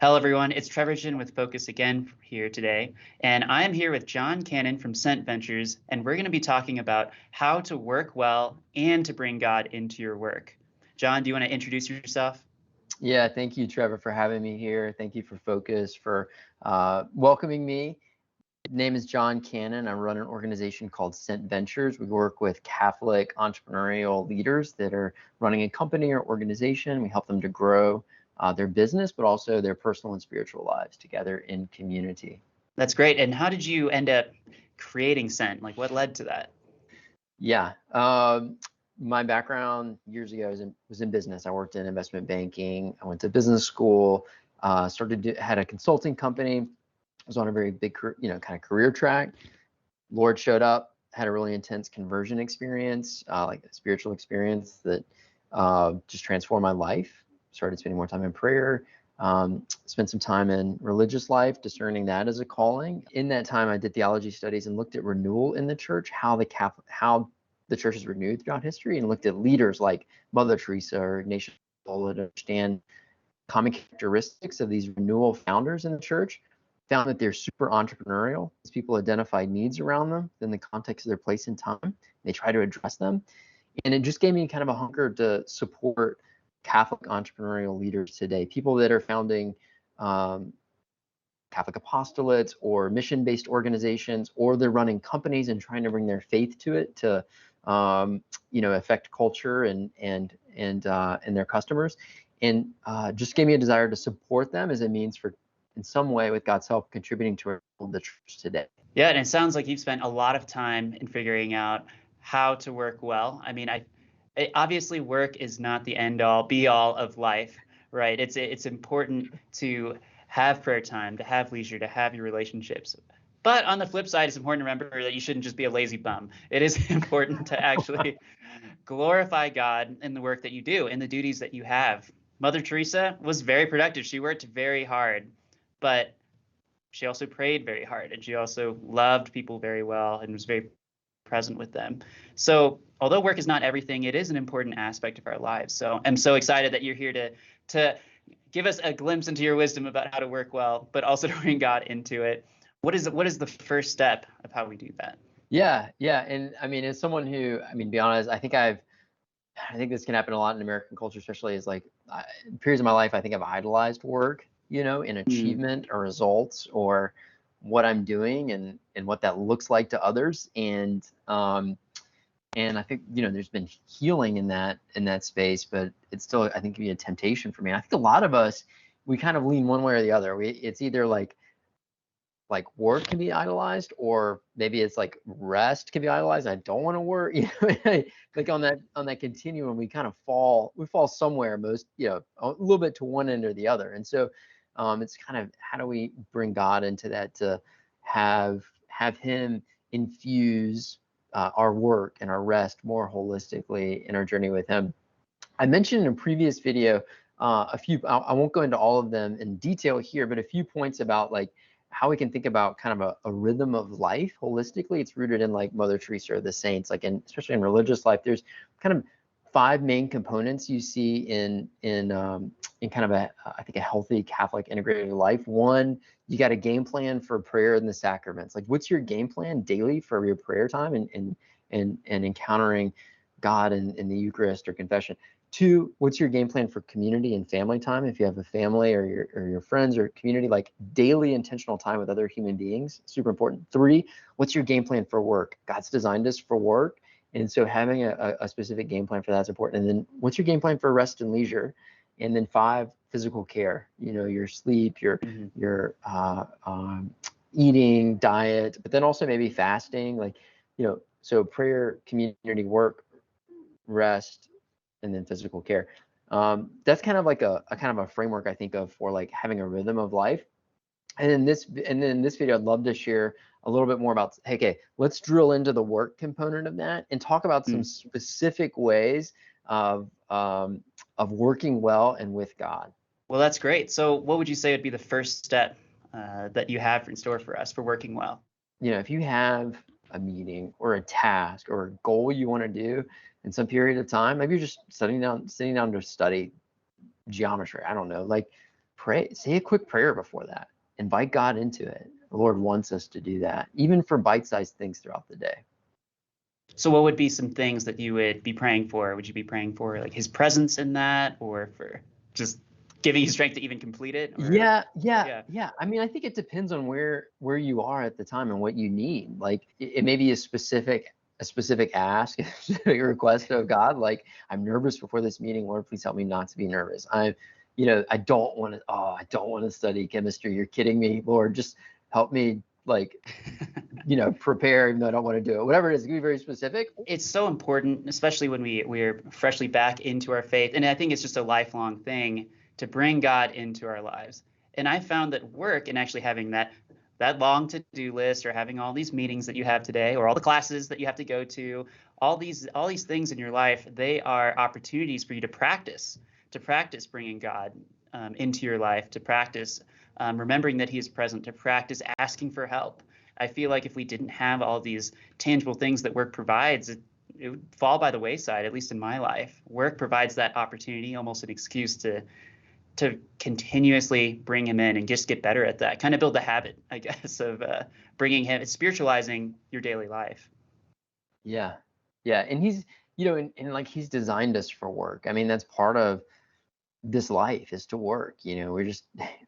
Hello, everyone. It's Trevorton with Focus again here today. And I'm here with John Cannon from Cent Ventures, and we're going to be talking about how to work well and to bring God into your work. John, do you want to introduce yourself? Yeah, thank you, Trevor, for having me here. Thank you for Focus for welcoming me. Name is John Cannon. I run an organization called Cent Ventures. We work with Catholic entrepreneurial leaders that are running a company or organization. We help them to grow their business, but also their personal and spiritual lives together in community. That's great. And how did you end up creating Cent? Like, what led to that? Yeah, my background years ago was in business. I worked in investment banking. I went to business school. Had a consulting company. Was on a very big, kind of career track. Lord showed up, had a really intense conversion experience, like a spiritual experience that just transformed my life. Started spending more time in prayer, spent some time in religious life, discerning that as a calling. In that time, I did theology studies and looked at renewal in the church, how the church is renewed throughout history, and looked at leaders like Mother Teresa or Ignatius Loyola to understand common characteristics of these renewal founders in the church. Found that they're super entrepreneurial. As people identify needs around them in the context of their place in time, they try to address them. And it just gave me kind of a hunger to support Catholic entrepreneurial leaders today, people that are founding Catholic apostolates or mission-based organizations, or they're running companies and trying to bring their faith to it to affect culture and their customers. And just gave me a desire to support them as a means for, in some way, with God's help, contributing to the church today. Yeah, and it sounds like you've spent a lot of time in figuring out how to work well. I mean, obviously work is not the end all be all of life, right? It's important to have prayer time, to have leisure, to have your relationships. But on the flip side, it's important to remember that you shouldn't just be a lazy bum. It is important to actually glorify God in the work that you do and the duties that you have. Mother Teresa was very productive. She worked very hard, but she also prayed very hard, and she also loved people very well and was very present with them. So although work is not everything, it is an important aspect of our lives. So I'm so excited that you're here to give us a glimpse into your wisdom about how to work well, but also to bring God into it. What is the first step of how we do that? Yeah. And I mean, as someone who, to be honest, I think this can happen a lot in American culture, especially as periods of my life, I think I've idolized work, in achievement or results or what I'm doing and what that looks like to others. And I think, there's been healing in that space, but it's still, I think, can be a temptation for me. I think a lot of us, we kind of lean one way or the other. It's either like work can be idolized, or maybe it's like rest can be idolized. I don't want to work, like on that continuum, we fall somewhere, a little bit to one end or the other. And so it's kind of, how do we bring God into that, to have him infuse our work and our rest more holistically in our journey with him. I mentioned in a previous video I won't go into all of them in detail here, but a few points about how we can think about kind of a rhythm of life holistically. It's rooted in Mother Teresa or the saints, especially in religious life. There's kind of 5 main components you see in kind of I think a healthy Catholic integrated life. One, you got a game plan for prayer and the sacraments. What's your game plan daily for your prayer time and encountering God in the Eucharist or confession? 2, what's your game plan for community and family time? If you have a family or your friends or community, daily intentional time with other human beings, super important. 3, what's your game plan for work? God's designed us for work, and so having a specific game plan for that's important. And then what's your game plan for rest and leisure? And then 5, physical care. Your sleep, your eating, diet, but then also maybe fasting. So prayer, community, work, rest, and then physical care. That's kind of like a kind of a framework I think of for having a rhythm of life. And in this video, I'd love to share a little bit more about, okay, let's drill into the work component of that and talk about some specific ways of working well and with God. Well, that's great. So what would you say would be the first step that you have in store for us for working well? If you have a meeting or a task or a goal you want to do in some period of time, maybe you're just sitting down to study geometry. I don't know. pray, say a quick prayer before that. Invite God into it. The Lord wants us to do that, even for bite-sized things throughout the day. So what would be some things that you would be praying for? Would you be praying for like his presence in that, or for just giving you strength to even complete it? Or yeah. Yeah. I mean, I think it depends on where you are at the time and what you need. Like it may be a specific ask, a specific request of God. Like, I'm nervous before this meeting. Lord, please help me not to be nervous. I don't want to. Oh, I don't want to study chemistry. You're kidding me, Lord. Just help me. Like, prepare, even though I don't want to do it. Whatever it is, it can be very specific. It's so important, especially when we're freshly back into our faith. And I think it's just a lifelong thing to bring God into our lives. And I found that work and actually having that long to-do list, or having all these meetings that you have today, or all the classes that you have to go to, all these things in your life, they are opportunities for you to practice bringing God into your life, to practice remembering that he is present, to practice asking for help. I feel like if we didn't have all these tangible things that work provides, it would fall by the wayside, at least in my life. Work provides that opportunity, almost an excuse to continuously bring him in and just get better at that. Kind of build the habit, I guess, of bringing him, spiritualizing your daily life. Yeah. Yeah. And he's, and like he's designed us for work. I mean, that's part of this life, is to work. We're just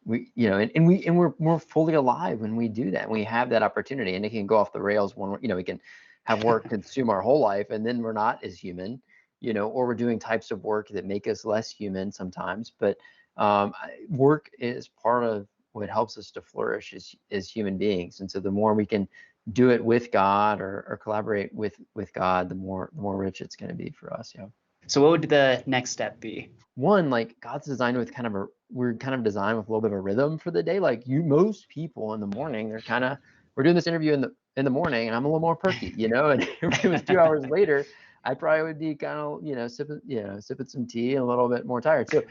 we're fully alive when we do that. We have that opportunity, and it can go off the rails when we can have work consume our whole life, and then we're not as human, or we're doing types of work that make us less human sometimes. But work is part of what helps us to flourish as human beings. And so the more we can do it with God, or collaborate with God, the more rich it's going to be for us. Yeah. So what would the next step be? One, like, God's designed with we're kind of designed with a little bit of a rhythm for the day. Like, most people in the morning, we're doing this interview in the morning, and I'm a little more perky, and if it was 2 hours later, I probably would be kind of, sipping some tea and a little bit more tired. So,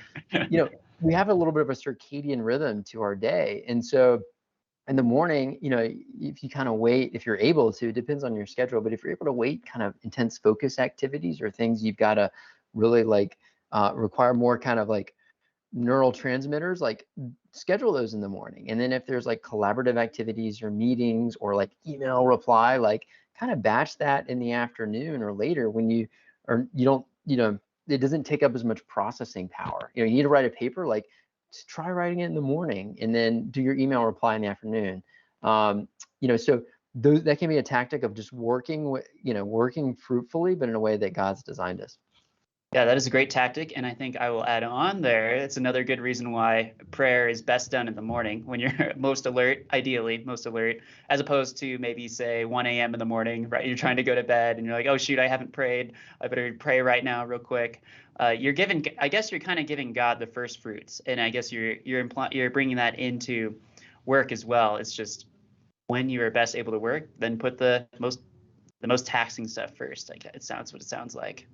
we have a little bit of a circadian rhythm to our day. And so in the morning, if you kind of wait, if you're able to, it depends on your schedule, but if you're able to wait kind of intense focus activities, or things you've got to really require more kind of like neural transmitters, like, schedule those in the morning. And then if there's like collaborative activities or meetings or like email reply, like, kind of batch that in the afternoon or later, when you don't, it doesn't take up as much processing power. You need to write a paper, like, just try writing it in the morning and then do your email reply in the afternoon. So that can be a tactic of just working fruitfully, but in a way that God's designed us. Yeah, that is a great tactic. And I think I will add on there, it's another good reason why prayer is best done in the morning, when you're most alert, ideally most alert, as opposed to maybe say 1 a.m. in the morning, right? You're trying to go to bed and you're like, oh shoot, I haven't prayed. I better pray right now real quick. I guess you're kind of giving God the first fruits. And I guess you're bringing that into work as well. It's just when you are best able to work, then put the most taxing stuff first. It sounds what it sounds like.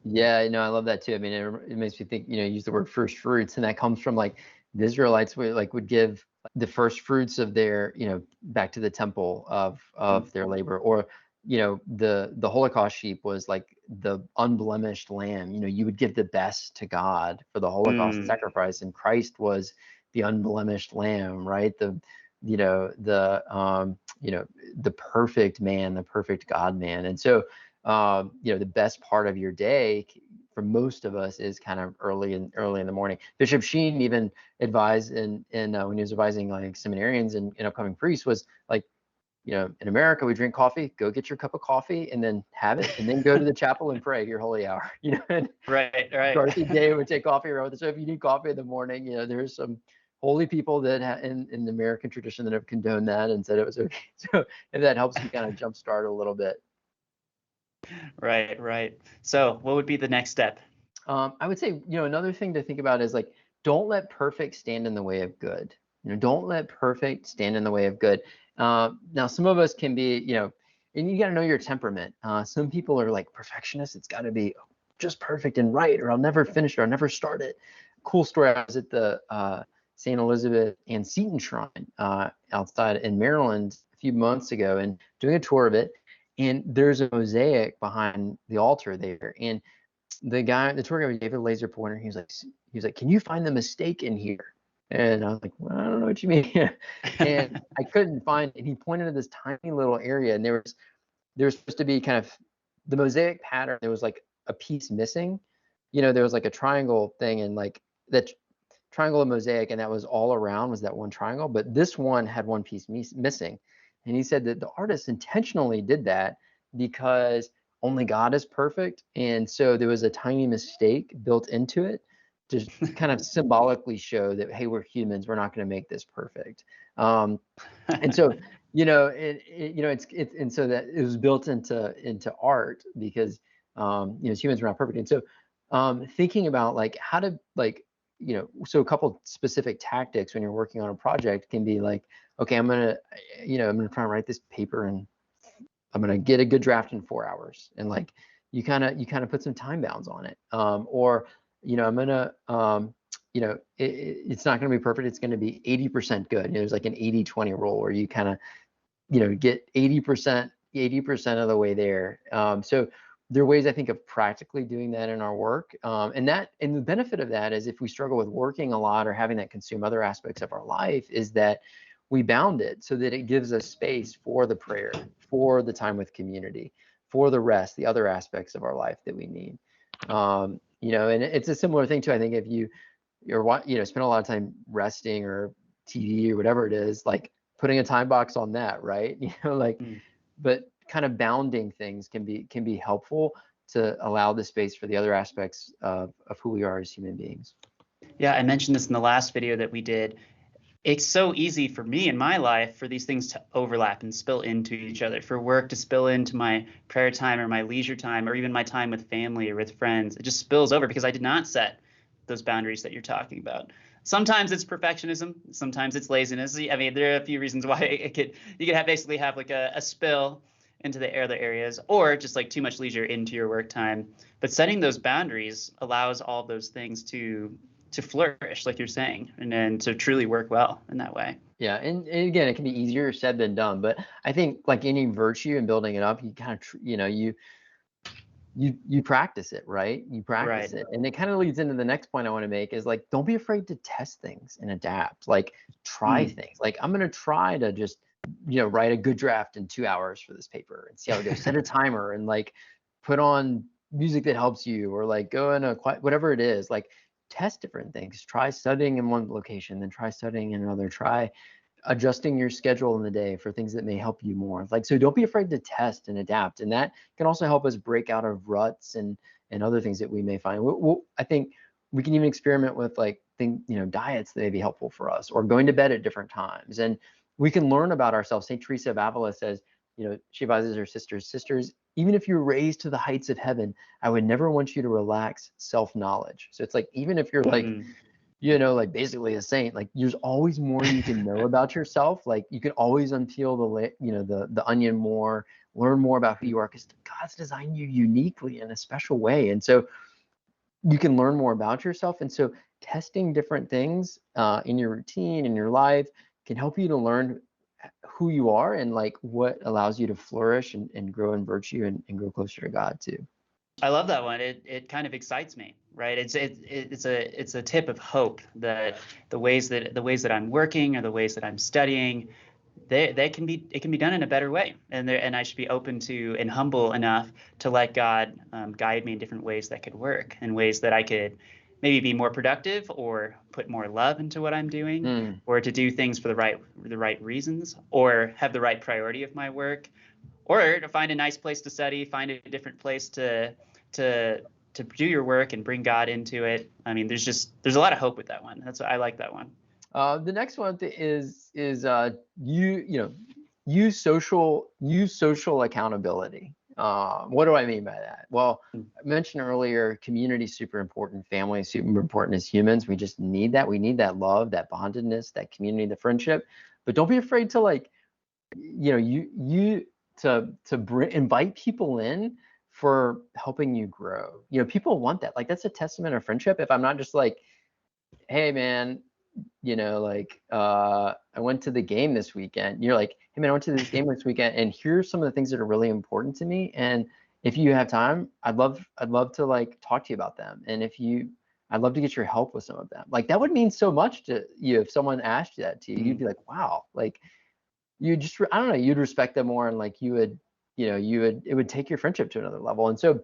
Yeah, I love that too. I mean, it makes me think, use the word first fruits, and that comes from, like, the Israelites would give the first fruits of their, back to the temple of their labor. Or, the Holocaust sheep was like the unblemished lamb. You would give the best to God for the Holocaust sacrifice, and Christ was the unblemished lamb, right? The perfect man, the perfect God man. And so, the best part of your day for most of us is kind of early in the morning. Bishop Sheen even advised in when he was advising like seminarians and upcoming priests, was like, in America we drink coffee. Go get your cup of coffee and then have it, and then go to the chapel and pray your holy hour. And Right. Dorothy Day would take coffee around with us. So if you need coffee in the morning, there's some holy people that in the American tradition that have condoned that and said it was okay. So if that helps you kind of jumpstart a little bit. Right. So what would be the next step? I would say, another thing to think about is, like, don't let perfect stand in the way of good. Don't let perfect stand in the way of good. Now, some of us can be, and you got to know your temperament. Some people are like perfectionists. It's got to be just perfect and right, or I'll never finish it, or I'll never start it. Cool story. I was at the St. Elizabeth and Seton Shrine outside in Maryland a few months ago, and doing a tour of it. And there's a mosaic behind the altar there. And the tour guide gave a laser pointer. He was like, can you find the mistake in here? And I was like, well, I don't know what you mean. And I couldn't find, and he pointed to this tiny little area, and there was supposed to be kind of the mosaic pattern. There was like a piece missing. There was like a triangle thing, and like that triangle of mosaic, and that was all around was that one triangle. But this one had one piece missing. And he said that the artist intentionally did that because only God is perfect. And so there was a tiny mistake built into it to kind of symbolically show that, hey, we're humans, we're not going to make this perfect. And so it's so that it was built into art because as humans we're not perfect. And so thinking about like how to like so a couple specific tactics when you're working on a project can be like, okay, I'm gonna try and write this paper, and I'm gonna get a good draft in 4 hours, and like you kind of put some time bounds on it, or I'm gonna it's not going to be perfect. It's going to be 80% good. There's like an 80-20 rule where you kind of get 80% of the way there. So there are ways I think of practically doing that in our work, and the benefit of that is if we struggle with working a lot or having that consume other aspects of our life, is that we bound it so that it gives us space for the prayer, for the time with community, for the rest, the other aspects of our life that we need. And it's a similar thing too. I think if you're spend a lot of time resting or TV or whatever it is, like putting a time box on that, right? Like, Mm. but kind of bounding things can be helpful to allow the space for the other aspects of who we are as human beings. Yeah, I mentioned this in the last video that we did. It's so easy for me in my life for these things to overlap and spill into each other, for work to spill into my prayer time or my leisure time or even my time with family or with friends. It just spills over because I did not set those boundaries that you're talking about. Sometimes it's perfectionism, sometimes it's laziness. I mean, there are a few reasons why you could basically have like a spill into the other areas, or just like too much leisure into your work time. But setting those boundaries allows all those things to flourish, like you're saying, and then to truly work well in that way. Yeah, and again, it can be easier said than done, but I think like any virtue and building it up, you kind of you practice it, right? You practice Right. it, and it kind of leads into the next point I want to make is like, don't be afraid to test things and adapt. Like, try Mm. things. Like, I'm gonna try to just write a good draft in 2 hours for this paper and see how it goes. Set a timer and like put on music that helps you, or like go in a quiet, whatever it is. Like, test different things. Try studying in one location, then try studying in another. Try adjusting your schedule in the day for things that may help you more. Like, so don't be afraid to test and adapt. And that can also help us break out of ruts and other things that we may find. I think we can even experiment with like diets that may be helpful for us, or going to bed at different times. And we can learn about ourselves. St. Teresa of Avila says, she advises her sisters, even if you're raised to the heights of heaven, I would never want you to relax self-knowledge. So it's like, even if you're like, Mm. like basically a saint, like there's always more you can know about yourself. Like, you can always unpeel the onion more, learn more about who you are, because God's designed you uniquely in a special way. And so you can learn more about yourself. And so testing different things in your routine, in your life, can help you to learn who you are and like what allows you to flourish and grow in virtue and grow closer to God too. I love that one. It kind of excites me, right? It's a tip of hope that the ways that I'm working or the ways that I'm studying, they can be it can be done in a better way, and I should be open to and humble enough to let God guide me in different ways that could work, in ways that I could maybe be more productive or put more love into what I'm doing, Mm. or to do things for the right reasons, or have the right priority of my work, or to find a nice place to study, find a different place to to do your work and bring God into it. I mean, there's a lot of hope with that one. I like that one. The next one is use social accountability. What do I mean by that? Well, I mentioned earlier, community is super important, family is super important as humans. We just need that. We need that love, that bondedness, that community, the friendship. But don't be afraid to like, invite people in for helping you grow. People want that. Like, that's a testament of friendship. If I'm not just like, hey man, I went to the game this weekend. You're like, hey man, I went to this game this weekend, and here's some of the things that are really important to me. And if you have time, I'd love to like talk to you about them. And if you I'd love to get your help with some of them. Like that would mean so much to you if someone asked you that to you. You'd Mm, be like, wow, like you just, I don't know, you'd respect them more, and like you would, it would take your friendship to another level. And so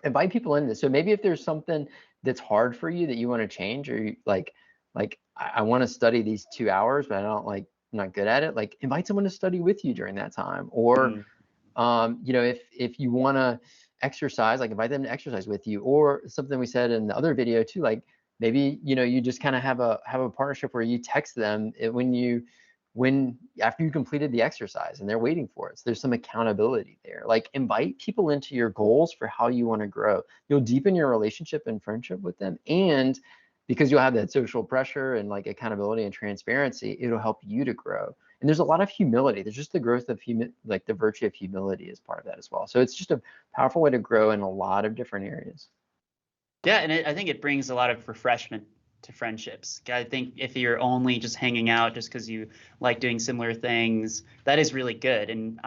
invite people into this. So maybe if there's something that's hard for you that you want to change, or you, like I want to study these 2 hours, but I don't like, I'm not good at it. Like invite someone to study with you during that time. Or mm, if you want to exercise, like invite them to exercise with you. Or something we said in the other video too, like maybe you just kind of have a partnership where you text them when after you completed the exercise and they're waiting for it. So there's some accountability there. Like invite people into your goals for how you want to grow. You'll deepen your relationship and friendship with them, and because you'll have that social pressure and like accountability and transparency, it'll help you to grow. And there's a lot of humility. There's just the growth of like the virtue of humility is part of that as well. So it's just a powerful way to grow in a lot of different areas. yeah, and I think it brings a lot of refreshment to friendships. I think if you're only just hanging out just because you like doing similar things, that is really good and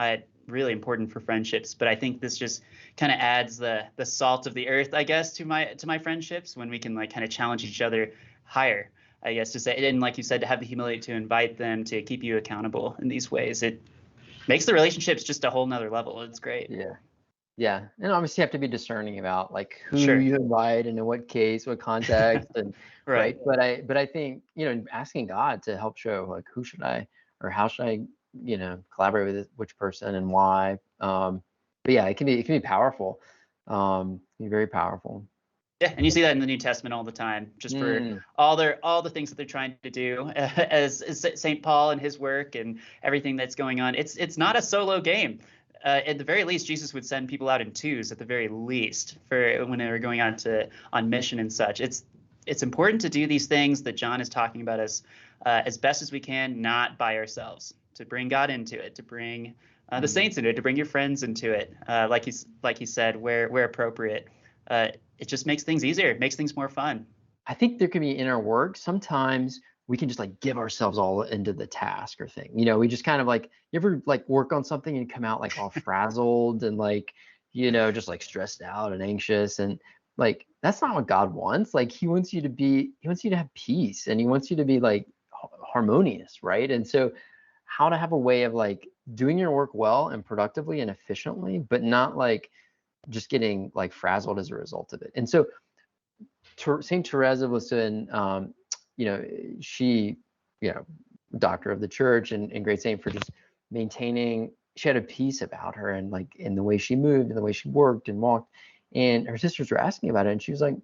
really important for friendships. But I think this just kind of adds the salt of the earth, I guess, to my friendships, when we can like kind of challenge each other higher. I guess to say, and like you said, to have the humility to invite them to keep you accountable in these ways, it makes the relationships just a whole nother level. It's great. Yeah. Yeah. And obviously you have to be discerning about like who Sure. you invite and in what case, what context, and right. Right. But I think, asking God to help show like who should I, or how should I, collaborate with which person and why. But yeah, it can be powerful. Be very powerful. Yeah, and you see that in the New Testament all the time, just for Mm, all the things that they're trying to do, as Saint Paul and his work and everything that's going on. It's not a solo game. At the very least, Jesus would send people out in twos, at the very least, for when they were going on mission and such. It's important to do these things that John is talking about as best as we can, not by ourselves. To bring God into it, to bring the mm. saints into it, to bring your friends into it, like he said, where appropriate. It just makes things easier. It makes things more fun. I think there can be in our work, sometimes we can just like give ourselves all into the task or thing. We just kind of like, you ever like work on something and come out like all frazzled and like, just like stressed out and anxious, and like that's not what God wants. Like he wants you to have peace, and he wants you to be like harmonious, right? And so how to have a way of like doing your work well and productively and efficiently, but not like just getting like frazzled as a result of it. And so Saint Teresa was you know, she, doctor of the church and great saint for just maintaining. She had a peace about her, and like in the way she moved and the way she worked and walked. And her sisters were asking about it, and she was like,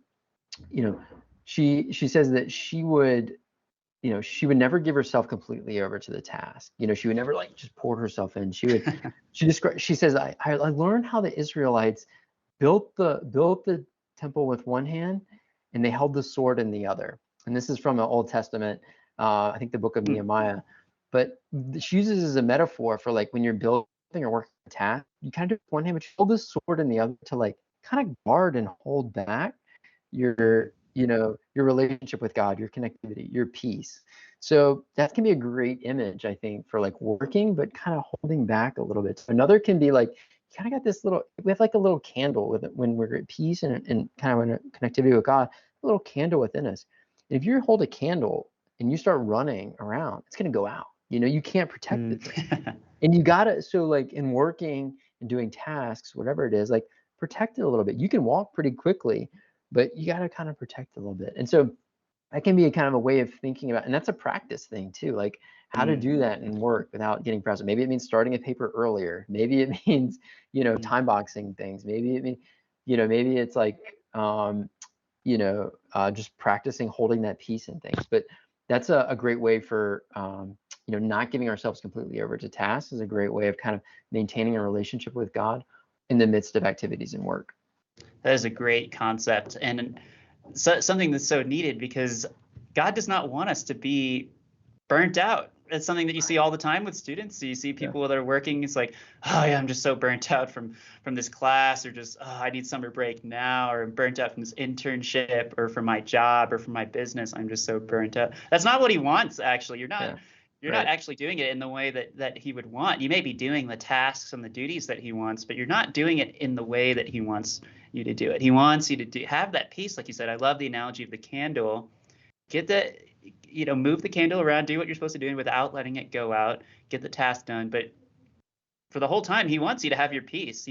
you know, she says that she would never give herself completely over to the task. She would never like just pour herself in. She says, I learned how the Israelites built the temple with one hand, and they held the sword in the other. And this is from the Old Testament, I think the book of Nehemiah. But she uses as a metaphor for like when you're building or working a task, you kind of do one hand, but you hold the sword in the other to like kind of guard and hold back your relationship with God, your connectivity, your peace. So that can be a great image, I think, for like working, but kind of holding back a little bit. So another can be like, you kind of got this we have like a little candle with it when we're at peace and kind of in a connectivity with God, a little candle within us. And if you hold a candle and you start running around, it's going to go out. You can't protect the Mm. thing. And you gotta, so like in working and doing tasks, whatever it is, like protect it a little bit. You can walk pretty quickly, but you gotta kind of protect it a little bit. And so that can be a kind of a way of thinking about, and that's a practice thing too, like how to Mm. do that in work without getting frazzled. Maybe it means starting a paper earlier. Maybe it means, Mm. time boxing things. Maybe it means, maybe it's like, just practicing holding that peace in things. But that's a great way for, not giving ourselves completely over to tasks is a great way of kind of maintaining a relationship with God in the midst of activities and work. That is a great concept, and something that's so needed, because God does not want us to be burnt out. It's something that you see all the time with students. So you see Yeah. people that are working. It's like, oh yeah, I'm just so burnt out from this class, or just, oh, I need summer break now, or I'm burnt out from this internship, or from my job, or from my business. I'm just so burnt out. That's not what he wants. Actually, you're not. Yeah. you're not right? actually doing it in the way that he would want. You may be doing the tasks and the duties that he wants, but you're not doing it in the way that he wants you to do it. He wants you to have that peace, like you said. I love the analogy of the candle. Get the, move the candle around, do what you're supposed to do without letting it go out, get the task done. But for the whole time, he wants you to have your peace.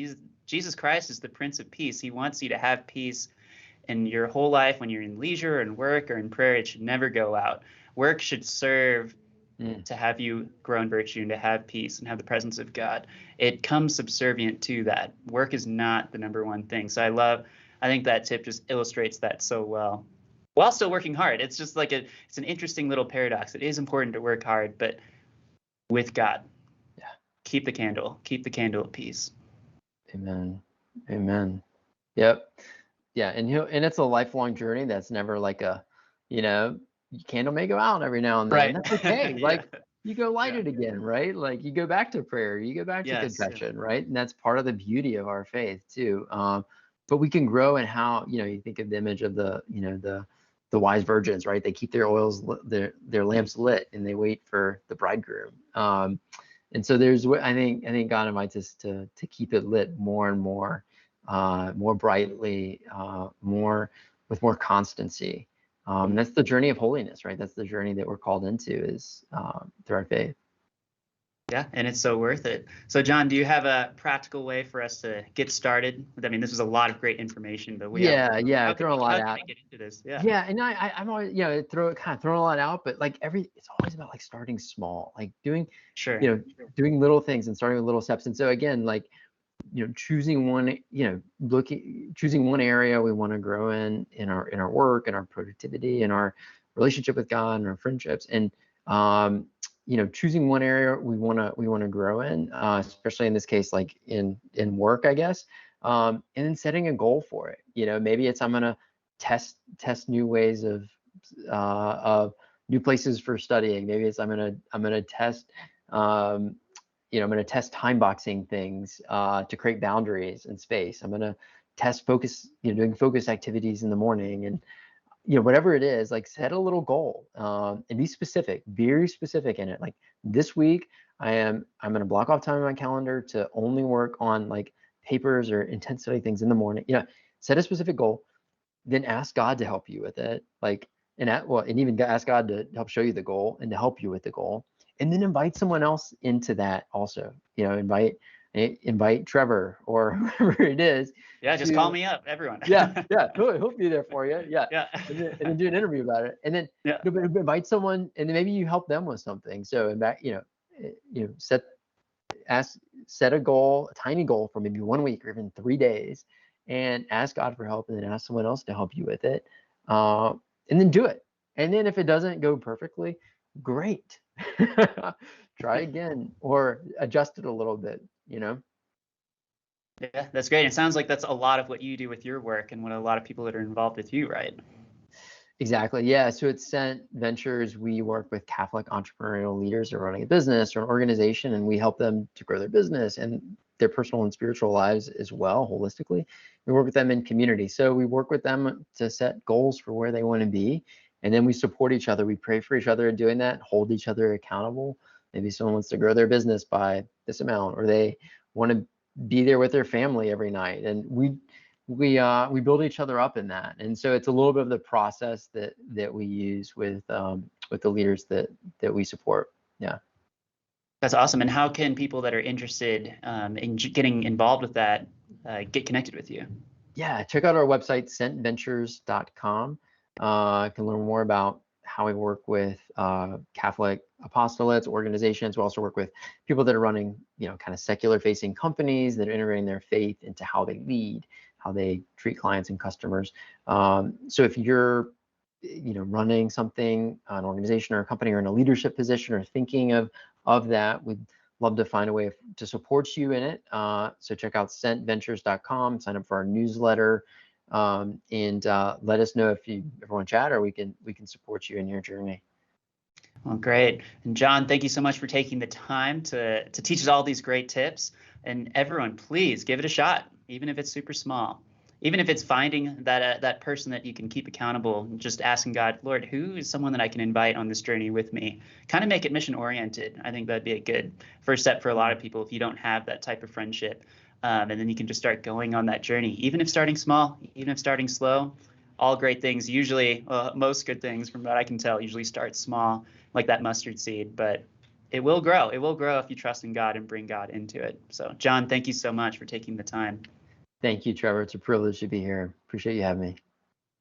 Jesus Christ is the Prince of Peace. He wants you to have peace in your whole life, when you're in leisure or in work or in prayer. It should never go out. Work should serve Mm. to have you grow in virtue and to have peace and have the presence of God. It comes subservient to that. Work is not the number one thing. So I think that tip just illustrates that so well, while still working hard. It's just like it's an interesting little paradox. It is important to work hard, but with God. Yeah. Keep the candle of peace. Amen. Amen. Yep. Yeah, and it's a lifelong journey. That's never like candle may go out every now and then. Right. That's okay. Yeah. Like you go light Yeah. it again, right? Like you go back to prayer, you go back to Yes. Yeah. confession, right? And that's part of the beauty of our faith too. But we can grow in how you think of the image of the wise virgins, right? They keep their their lamps lit and they wait for the bridegroom. And so I think God invites us to keep it lit more and more, more brightly, more with more constancy. That's the journey of holiness, right? That's the journey that we're called into, is through our faith. Yeah, and it's so worth it. So, John, do you have a practical way for us to get started? I mean, this was a lot of great information, but Yeah, throwing a lot how can out. we get into this? Yeah. Yeah, and I'm always throwing a lot out, but like it's always about like starting small, like doing Sure. doing little things and starting with little steps. And so again, like choosing one, choosing one area we want to grow in our work and our productivity and our relationship with God and our friendships, and choosing one area we want to grow in, especially in this case, like in work, I guess, and then setting a goal for it. Maybe it's I'm gonna test new ways of new places for studying. Maybe it's I'm gonna test I'm going to test time boxing things to create boundaries and space. I'm going to test focus, doing focus activities in the morning, and whatever it is, like set a little goal and be specific, very specific in it. Like this week, I'm going to block off time on my calendar to only work on like papers or intense study things in the morning. Set a specific goal, then ask God to help you with it. And even ask God to help show you the goal and to help you with the goal. And then invite someone else into that also. Invite Trevor or whoever it is. Yeah, just call me up, everyone. Yeah, he'll be there for you. Yeah. Yeah. And then do an interview about it. And then Yeah. invite someone, and then maybe you help them with something. So set a goal, a tiny goal for maybe 1 week or even 3 days, and ask God for help, and then ask someone else to help you with it. And then do it. And then if it doesn't go perfectly, great. Try again or adjust it a little bit. Yeah, that's great. It sounds like that's a lot of what you do with your work and what a lot of people that are involved with you, right? Exactly. Yeah. So at Sent Ventures, we work with Catholic entrepreneurial leaders who are running a business or an organization, and we help them to grow their business and their personal and spiritual lives as well, holistically. We work with them in community. So we work with them to set goals for where they want to be. And then we support each other. We pray for each other in doing that, hold each other accountable. Maybe someone wants to grow their business by this amount, or they want to be there with their family every night. And we build each other up in that. And so it's a little bit of the process that we use with the leaders that we support. Yeah. That's awesome. And how can people that are interested in getting involved with that get connected with you? Yeah, check out our website, sentventures.com. You can learn more about how we work with Catholic apostolates, organizations. We also work with people that are running, kind of secular facing companies that are integrating their faith into how they lead, how they treat clients and customers. So if you're, running something, an organization or a company, or in a leadership position, or thinking of that, we'd love to find a way to support you in it. So check out sentventures.com, sign up for our newsletter, and let us know if you ever want to chat, or we can support you in your journey. Well, great. And John, thank you so much for taking the time to teach us all these great tips. And everyone, please give it a shot, even if it's super small. even if it's finding that person that you can keep accountable, just asking God, Lord, who is someone that I can invite on this journey with me? Kind of make it mission oriented. I think that'd be a good first step for a lot of people if you don't have that type of friendship. And then you can just start going on that journey, even if starting small, even if starting slow. All great things usually, most good things from what I can tell, usually start small, like that mustard seed, but it will grow. It will grow if you trust in God and bring God into it. So, John, thank you so much for taking the time. Thank you, Trevor. It's a privilege to be here. Appreciate you having me.